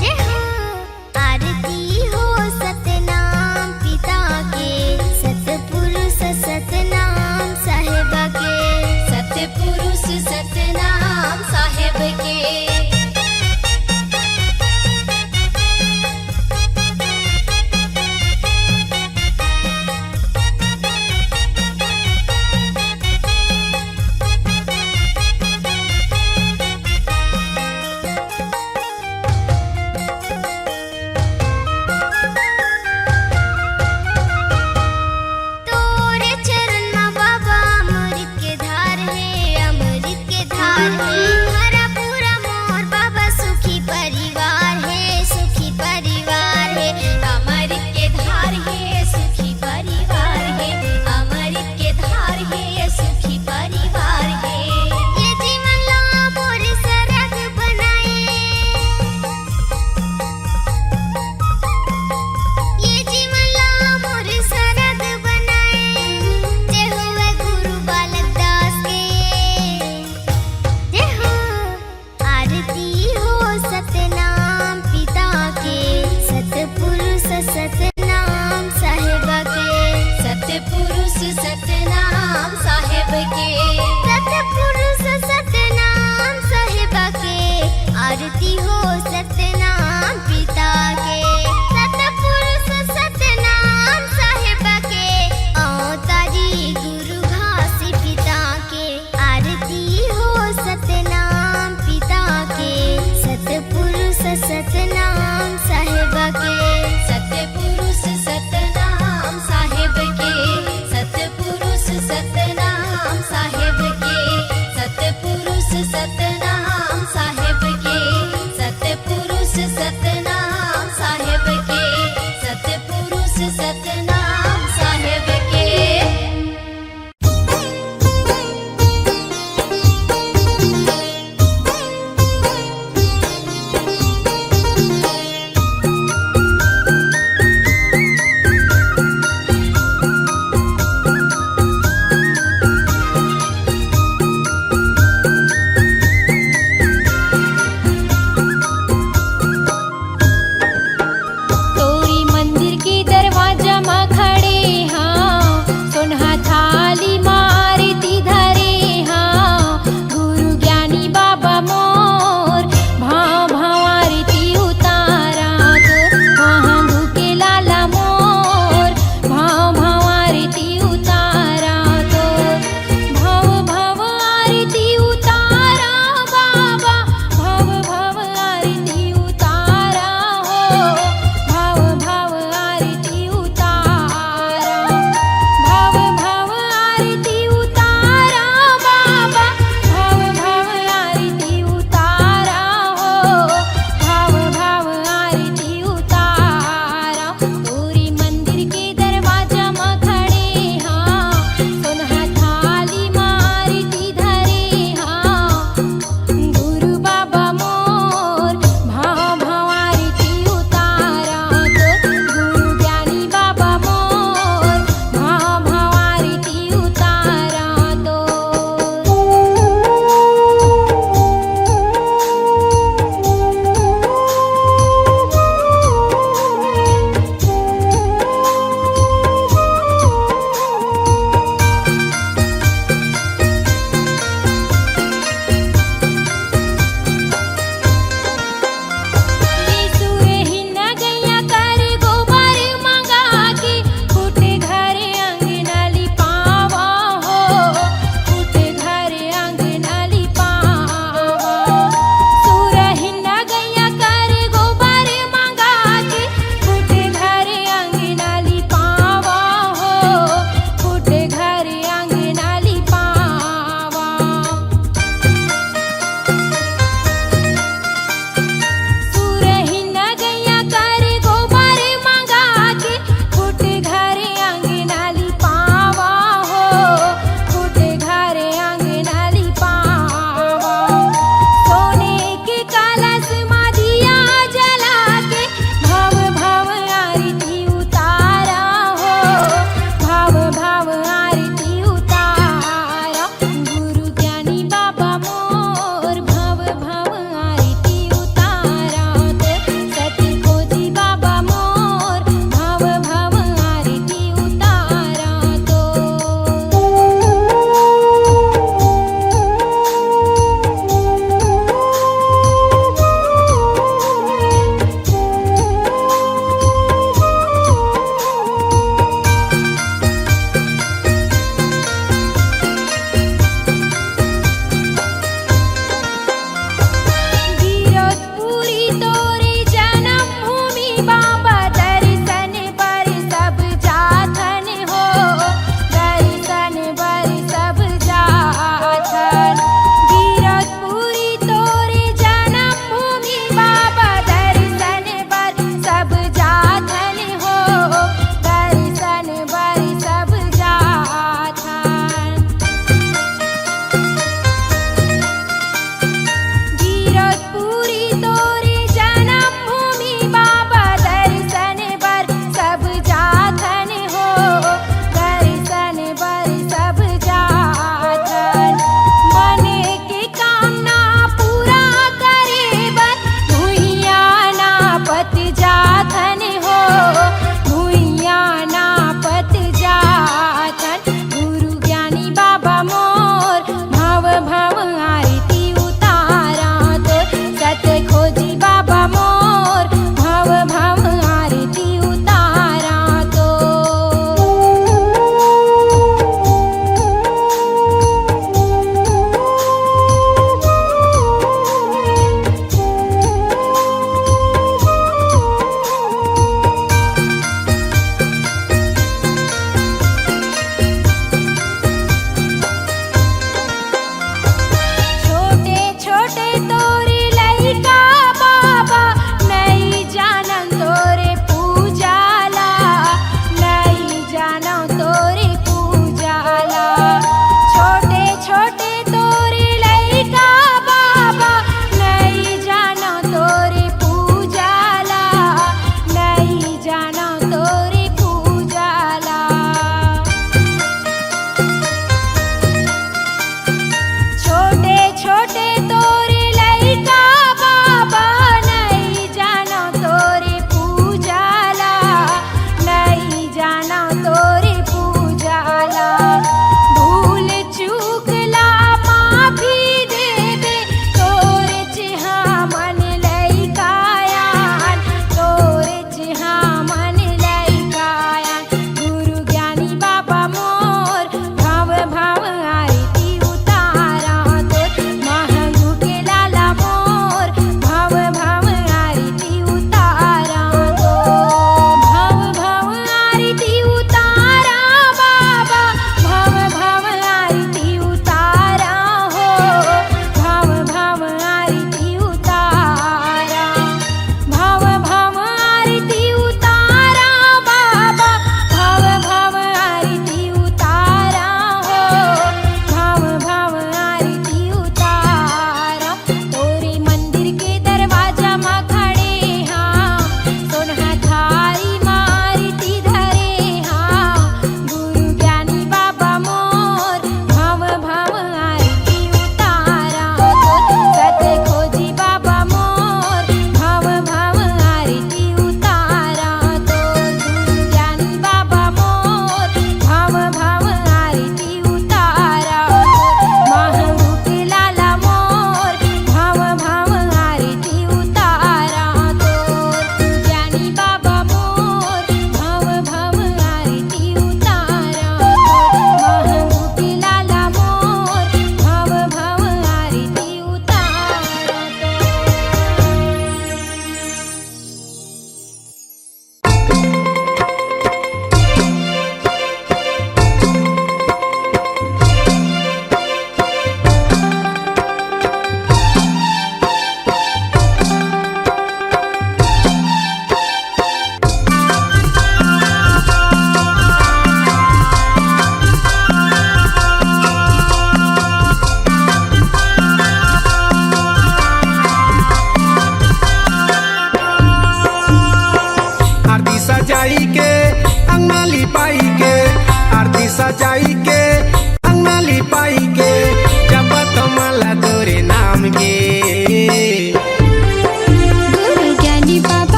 जय हो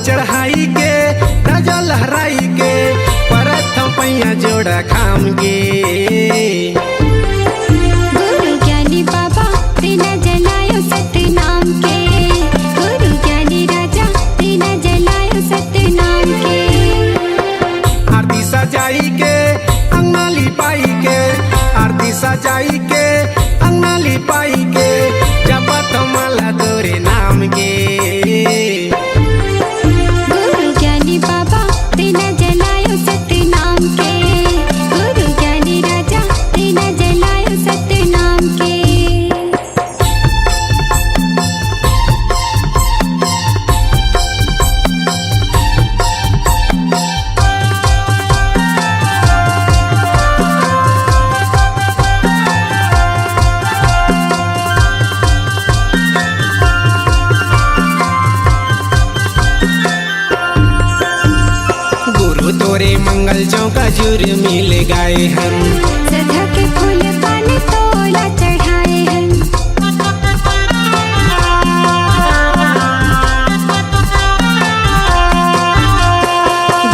चढ़ाई के ध्वजा लहराई के परथम पैया जोड़ा खाम गे। गुरु ज्ञानी बाबा दीना जलायो सतनाम के, गुरु ज्ञानी राजा दीना जलायो सतनाम के। आरती सजाई के अंगना लिपाई के, आरती सजाई के अंगना लिपाई के जपत माला तोरे नाम के। गुरु ज्ञानी बाबा दीना जलायो सतनाम के, गुरु ज्ञानी राजा दीना जलायो सतनाम के। गुरु तोरे मंगल चौका जुर मिल गए हम, सदा के फूल पान तोला चढ़ाए हैं।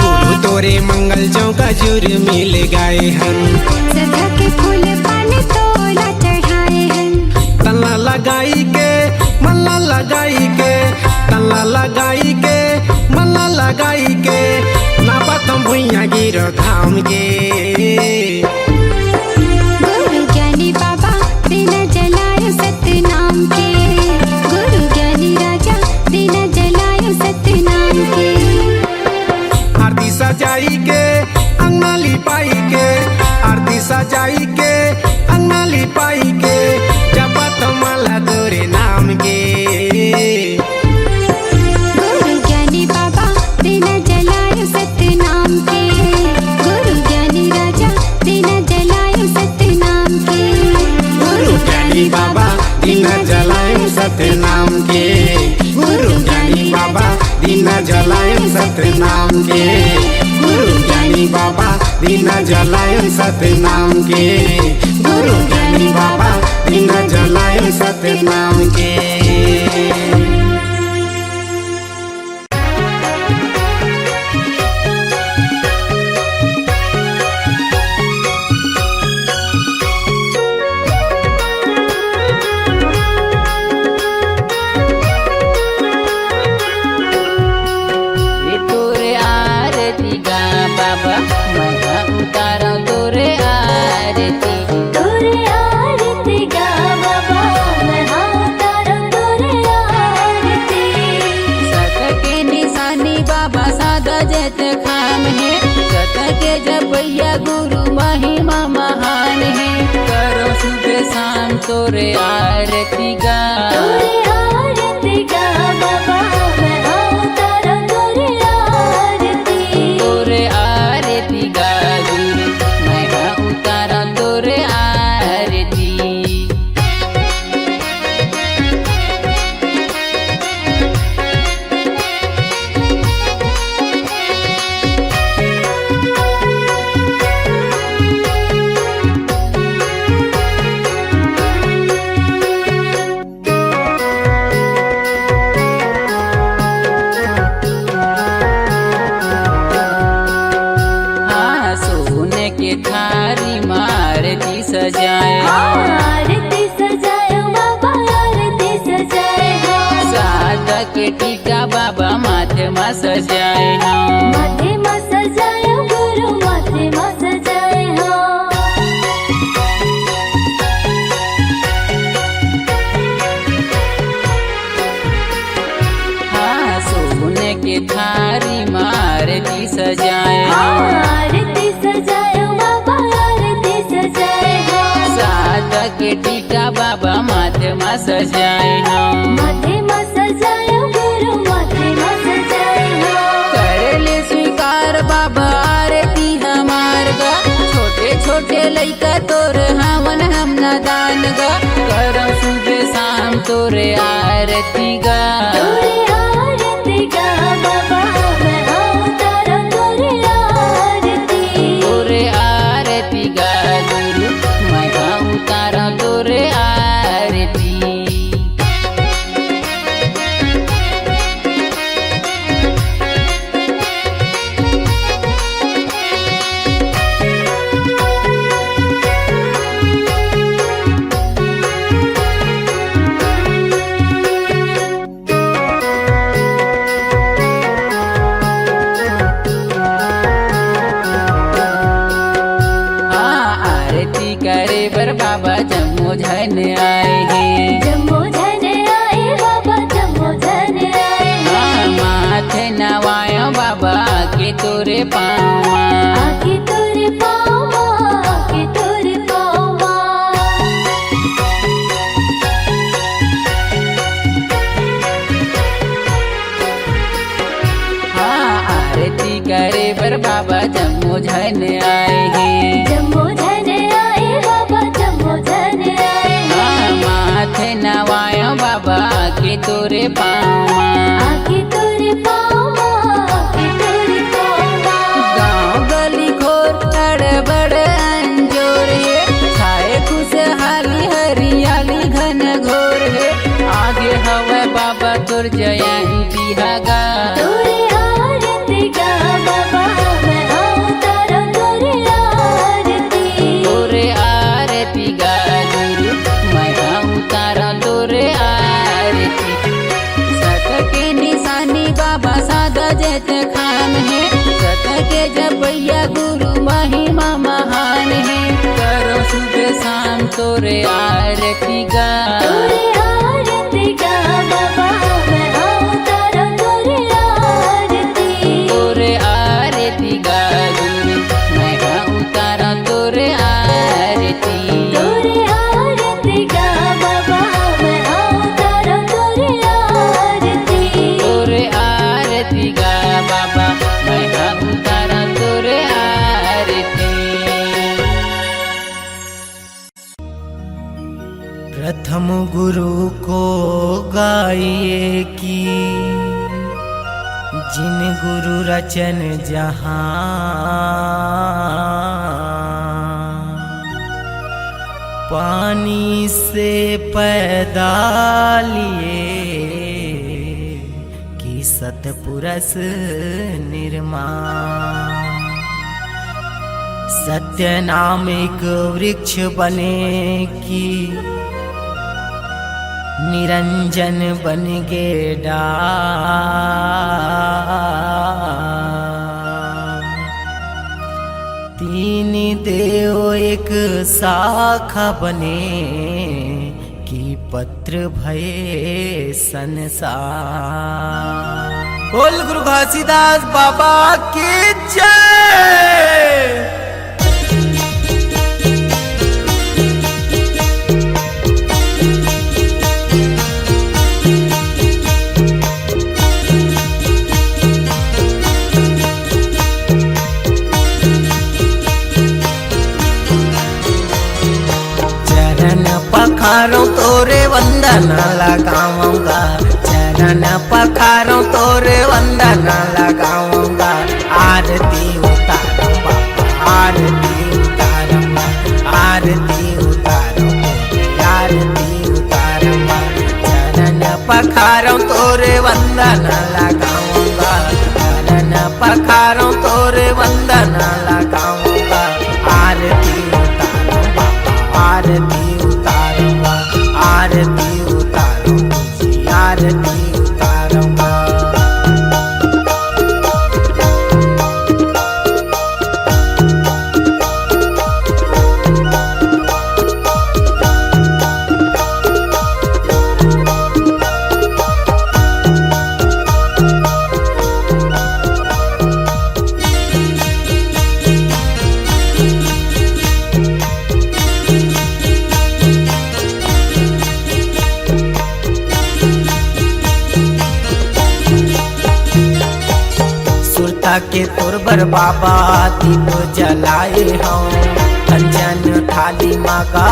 गुरु तोरे मंगल चौका जुर मिल गए हम, सदा के फूल पान तोला चढ़ाए हैं। तल्ला लगाई के मल्ला लगाई के, तल्ला लगाई के मल्ला लगाई के नापतम भुइया गिरो धाम के। गुरु ज्ञानी बाबा दीना जलायो सतनाम के, गुरु ज्ञानी राजा दीना जलायो सतनाम के। आरती सजाई के अंगना लिपाई के, आरती सजाई के अंगना लिपाई के जपत माला तोरे नाम के। गुरु ज्ञानी बाबा दीना जलायो सतनाम के, गुरु ज्ञानी राजा दीना जलायो सतनाम के। गुरु ज्ञानी बाबा दीना जलायो सतनाम के, गुरु ज्ञानी बाबा दीना जलायो सतनाम के, गुरु ज्ञानी बाबा दीना जलायो सतनाम के, गुरु ज्ञानी बाबा दीना जलायो सतनाम के। तोरे आरती गा बाबा मैं उतारा तोरे आरती। तोरे आरती गा बाबा मैं उतारा तोरे आरती। सत के निशानी बाबा सादा जत खाम है, सत के जपैया गुरु महिमा महान है। करो सुबह शाम तोरे आरती गा। तोरे आरती गा बाबा मैं उतारा तोरे आरती। तोरे आरती गा गुरु मैं उतारा तोरे आरती। हाँ सोने के थारी मारती सजाए, आरती सजायो बाबा आरती सजाए हो। सादा के टीका बाबा माथे में सजाए हाँ। माथे में सजायो गुरु माथे में सजाए हो। हाँ सोने के थारी मारती सजाए, आरती सजायो बाबा आरती सजाए हो। सादा के टीका बाबा माथे में सजाए हाँ। माथे में सजायो गुरु माथे में सजाए हो। कर ले स्वीकार बाबा आरती हमार गा। छोटे छोटे लइका तोर हावन हम दान गा। करम सुबह शाम तोरे आरती गा। तोरे आरती गा बाबा मैं उतारा तोरे आरती। तोरे आरती गा गुरु मैं उतारा तोरे आरती। आए हैं। जम्मू धन आए बाबा जम्मू धन आए माथे नवायो बाबा के तोरे पावा। आके तोरे पावा आके तोरे पावा आरती करे बर बाबा जम्मू धन आए हैं। जम्मू धन आए बाबा जम्मू धन आए माथे नवायो बाबा के तोरे पावा। आके तोरे पावा आके तोरे पावा गाँव गली खोर बड़ अंजोर है। छाए खुशहाली हरियाली घन घोर है। आगे हवे बाबा तोर जयंती हगा। तोरे आरती गा बाबा मैं आऊं तारा तोरे आरती तोरे आरती गा गुरु मैं उतारा तोरे आरती। सत के निशानी बाबा सादा जैत खान है। सत के जपैया गुरु महिमा महान है। करो सुबह शाम तोरे आरती गा। तोरे आरती गा बाबा मैं आऊं तारा तोरे आरती तोरे आरती गा गुरु मैं उतारा तोरे आरती। तोरे आरती गा बाबा मैं आऊं तारा तोरे आरती तोरे आरती गा बाबा मैं उतारा तोरे आरती। प्रथम गुरु को गाइए की जिन गुरु रचन जहां। पानी से पैदा लिए कि सतपुरस निर्माण। सत्य नाम एक वृक्ष बने की निरंजन बन गे डाल। तीन देव एक शाखा बने की पत्र भये संसार। बोल गुरु घासीदास बाबा की जय। पखारों तोरे वंदन लगाऊंगा। चरण पखारों तोरे वंदन लगाऊंगा। आरती उतारूंगा आरती उतारूंगा आरती उतारूंगा आरती उतारूंगा। चरण पखारों तोरे वंदन लगाऊंगा। चरण पखारों तोरे वंदन लगाऊंगा। आरती उतारूंगा आरती उतारूंगा आरती उतारूंगा आरती उतारूंगा। के तुरबर बाबा दीप जलाए हों। कंचन थाली मगा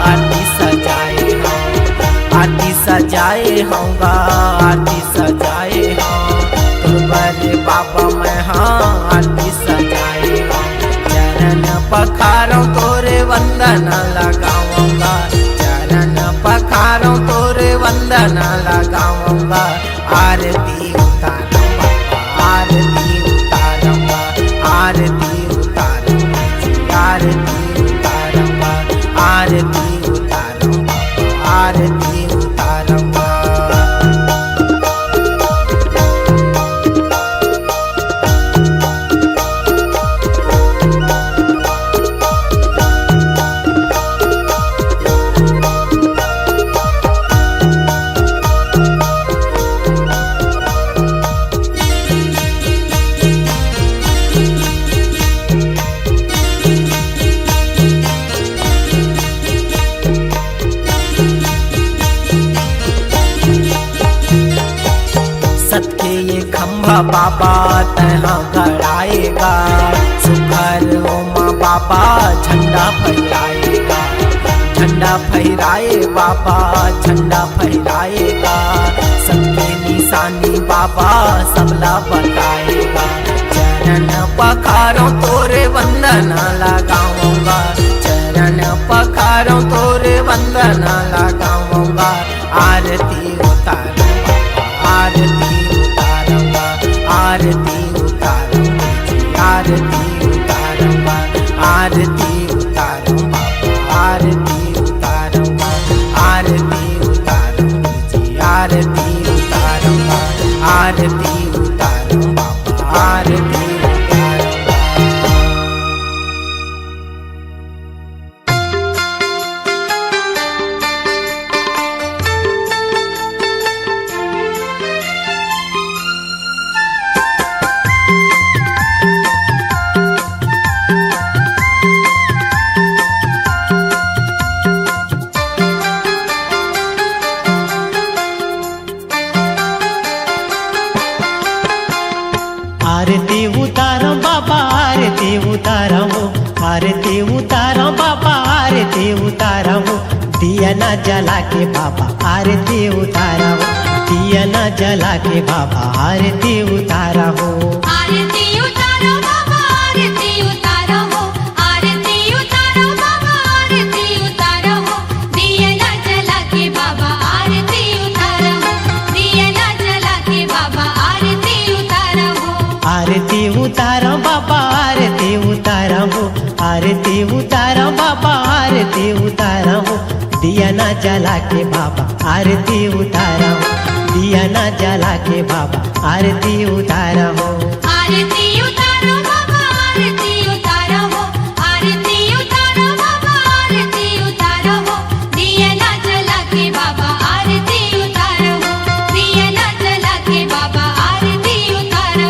आरती सजाए हों। आरती सजाए होंगा आरती सजाए हों। तुरबर बाबा मैं हाँ आरती सजाए हों। चरण पखारों तोरे वंदन लगाऊंगा। चरण पखारों तोरे वंदन लगाऊंगा। आरती उतारूंगा आरती आरती उतारूंगा आरती उतारूंगा आरती उतारूंगा आरती उतारूंगा। बाबा तहाँ गड़ाएगा, सुखर ओमा बाबा झंडा फहराएगा, झंडा फहराए बाबा झंडा फहराएगा, सबके निशानी बाबा सबला बताएगा। चरण पखारों तोरे वंदन लगाऊंगा, चरण पखारों तोरे वंदन लगाऊंगा, आरती उतारूंगा, आरती उतारूंगा, आरती उतारूंगा, आरती उतारूंगा, आरती उतारूंगा, आरती उतारूंगा, आरती उतारूंगा जी, आरती उतारूंगा, आरती उतारूंगा, आरती उतारूंगा। आरती उतारो बाबा आरती उतारो, आरती उतारो बाबा आरती उतारो, दिया न जला के बाबा आरती उतारो, दिया न जला के बाबा आरती उतारो। आरती उतारो बाबा आरती उतारो, आरती उतारो बाबा आरती उतारो, दिया न जला के बाबा आरती उतारो, दिया न जला के बाबा आरती उतारो। आरती उतारो बाबा आरती उतारो, आरती उतारो बाबा आरती उतारो, दिया न जला के बाबा आरती उतारो, दिया न जला के बाबा आरती उतारो। आरती उतारो बाबा आरती उतारो, आरती उतारो बाबा आरती उतारो, दिया न जला के बाबा आरती उतारो, दिया न जला के बाबा आरती उतारो।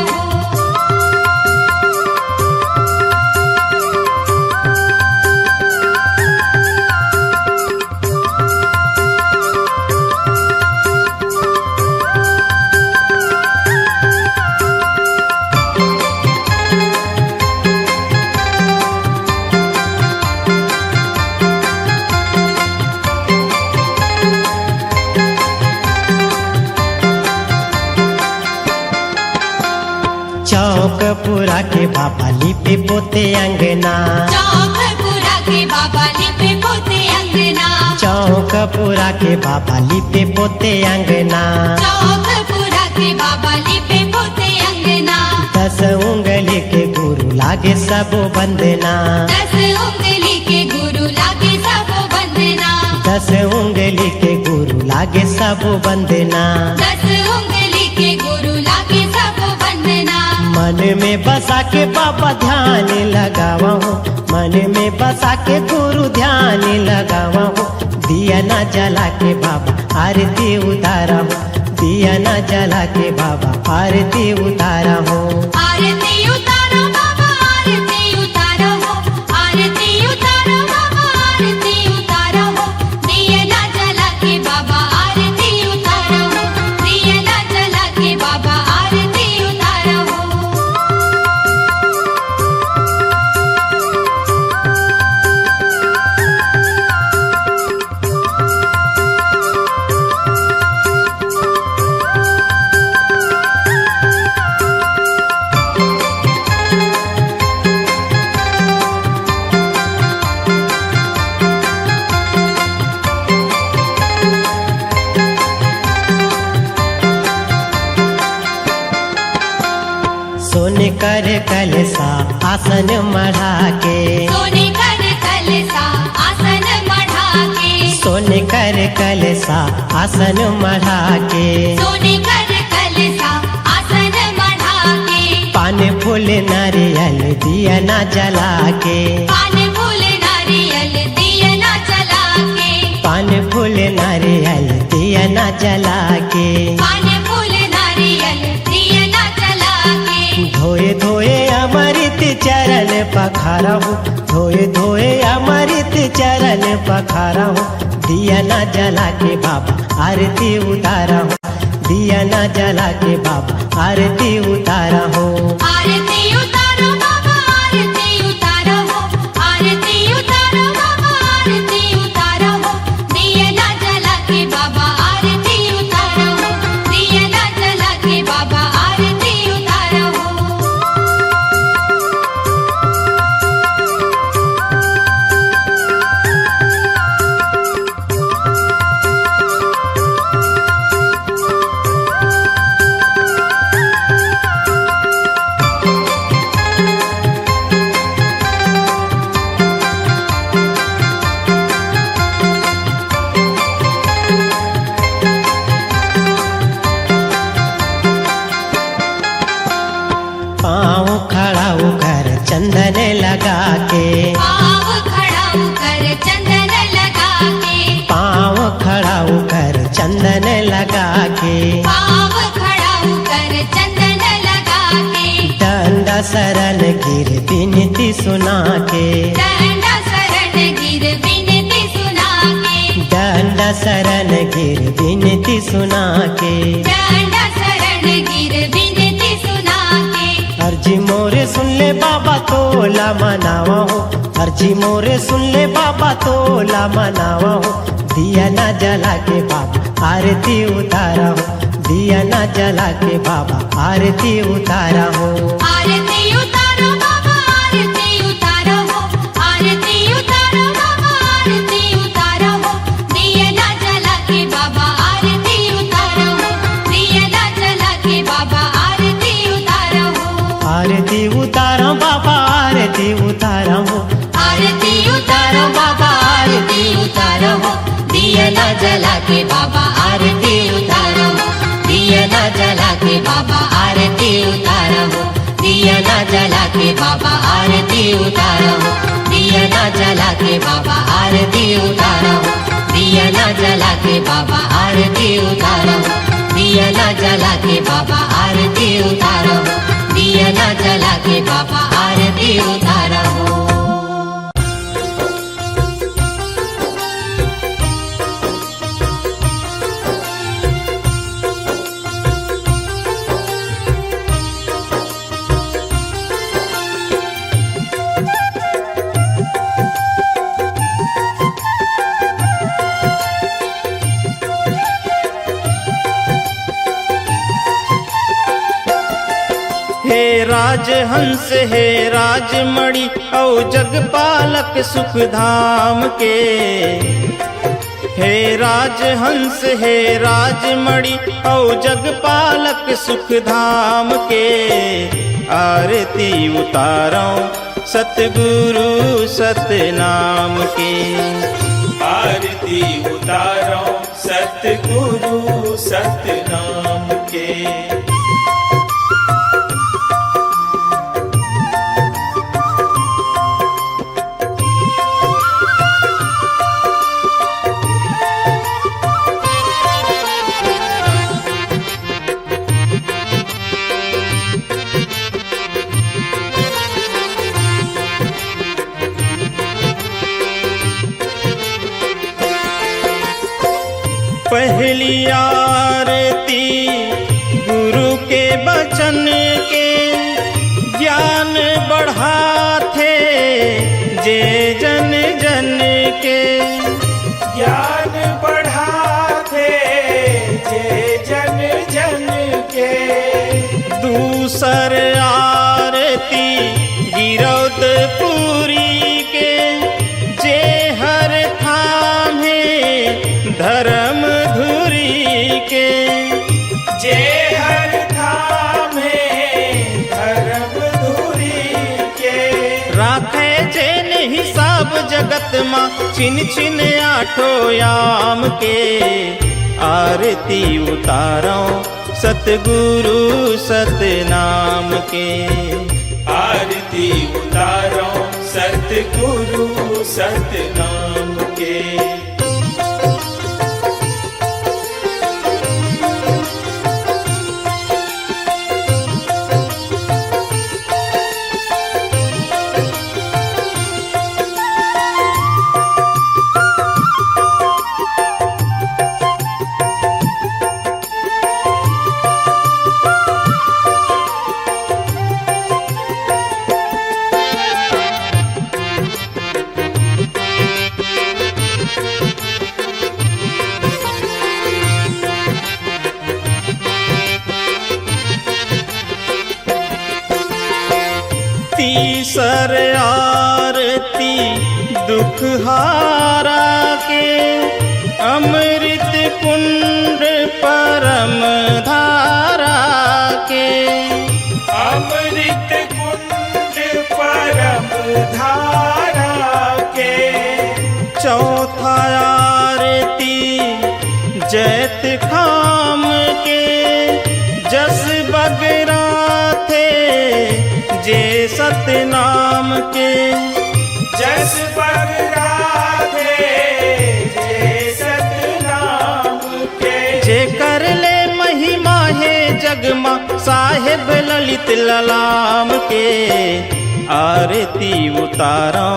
चौक पूरा के बाबा लिपे पोते अंगना, चौक पूरा के बाबा लिपे पोते अंगना, चौक पूरा के बाबा लिपे पोते अंगना, चौक पूरा के बाबा लिपे पोते अंगना। 10 उंगली के गुरु लागे सब बंदना, 10 उंगली के गुरु लागे सब वंदना, 10 उंगली के गुरु लागे सब बंदना, 10 उंगली के गुरु लागे सब वंदना। मन में बसा के बाबा ध्यान लगावा हो, मन में बसा के गुरु ध्यान लगावा हो, दिया न जला के बाबा आरती उतारा हो, दिया न जला के बाबा आरती उतारा हो। आरती उतारो बाबा आरती उतारो, आरती उतारो बाबा आरती उतारो, दिया न जला के बाबा आरती उतारो, दिया न जला के बाबा आरती उतारो। सोने कर कलसा आसन मढ़ा के, सोने कर कलसा आसन मढ़ा के, सोने कर कलसा आसन मढ़ा के, सोने कर कलसा आसन मढ़ा के, पान फूल नारियल दिया न जला के, पान फूल नारियल दिया न जला के, पान फूल नारियल दिया न जला के, पान फूल नारियल दिया न जला के। धोए धोए अमृत चरण पखारा हूँ, धोए धोए अमृत चरण पखारा हूँ, दिया न जला के बाबा आरती उतारा हूँ, दिया ना जला के बाबा आरती उतारा हो। आरती उतारो बाबा आरती उतारो हो, आरती उतारो बाबा आरती उतारो हो, दिया ना जला के बाबा आरती उतारो हो, दिया ना जला के बाबा आरती उतारो हो। पाँव खड़ा कर चंदन लगा के, पाँव खड़ा कर चंदन लगा के, पाँव खड़ा कर चंदन लगा के, पाँव खड़ा कर चंदन लगा के, डंडा शरण गिर विनती सुना के, डंडा शरण गिर विनती सुना के, डंडा शरण गिर विनती सुना के, डंडा शरण गिर विनती सुना के। अर्जी मोरे सुन ले बाबा तोला मनावा हो, अर्जी मोरे सुन ले बाबा तोला मनावा हो, दिया ना जला के बाबा आरती उतारा हो, दिया ना जला के बाबा आरती उतारा हो। आरती उतारो बाबा आरती उतारो हो, आरती उतारो बाबा आरती उतारो हो, दिया ना जला के बाबा आरती उतारो हो, दिया ना जला के बाबा आरती उतारो हो। आरती उतारा बाबा आरती उतारा हो, आरती उतारो बाबा आरती उतारो हो, दिया ना जला के बाबा आरती उतारो हो, दिया ना जला के बाबा आरती उतारो हो, दिया ना जला के बाबा आरती उतारो हो, दिया ना जला के बाबा आरती उतारो हो, दिया ना जला के बाबा आरती उतारो हो, दिया ना जला के बाबा आरती उतारो हो, दिया ना जला के बाबा आरती उतारो हो। हे राजहंस हे राजमणि औ जगपालक सुख धाम के, हे राजहंस हे राजमणि औ जगपालक सुख धाम के, आरती उतारो सतगुरु सतनाम के, आरती उतारो सतगुरु सतनाम के। पहली आरती गुरु के बचन के, ज्ञान बढ़ाथे जे जन जन के, ज्ञान बढ़ाथे जे जन जन के। दूसर आरती गिरौदपुरी के, जे हर थामे धर्म धुरी के, जे हर धाम है धर्म धुरी के। राखे जेन हिसाब जगत माँ छिन छिन आठो याम के, आरती उतारो सतगुरु सतनाम के, आरती उतारो सतगुरु सतनाम के। तीसर आरती दुख हारा के, अमृत कुंड परम धारा के। अमृत कुंड परम धारा के। चौथा आरती जैत खाम के, जस बगरा थे जे सतनाम के। जस बगरा थे जे सतनाम के। जे कर ले महिमा है जगमा साहेब ललित ललाम के। आरती उतारो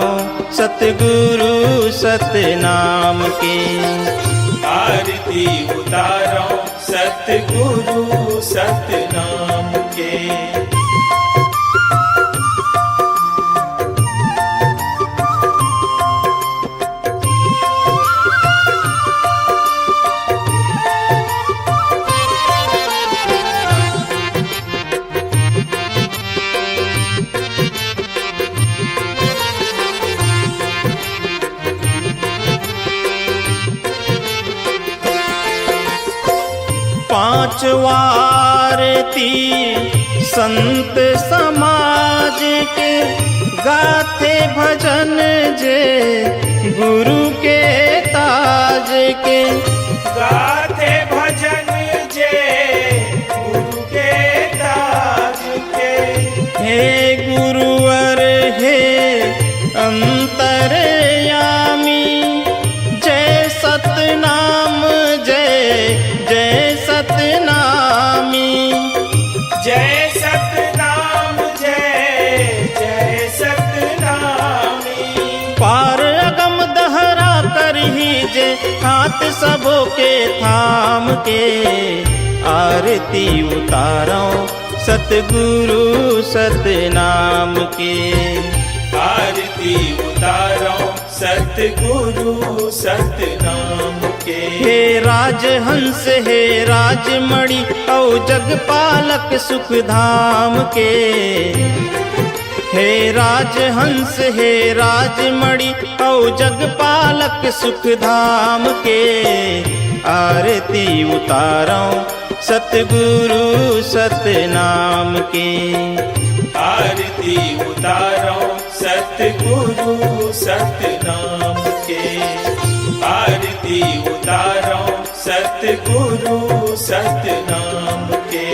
सतगुरु सतनाम के। आरती उतारो सतगुरु सतनाम के। 5 आरती संत समाज के, गाथे भजन जे गुरु के ताज के। गाथे भजन जे गुरु के ताज के। हे गुरुवर हे अंतरयामी, जय सतनाम जय जय सतनामी। जय सतनाम जय जय सतनामी। पार अगम दहरा करही जे, हाथ सबो के थाम के। आरती उतारो सतगुरु सतनाम के। आरती उतारो सतगुरु सतनाम के। हे राजहंस हे राजमणि औ जगपालक सुख धाम के। हे राजहंस हे राजमणि औ जगपालक सुख धाम के। आरती उतारो सतगुरु सतनाम के। आरती उतारो सतगुरु सतनाम के। आरती उतारो सतगुरु सतनाम के।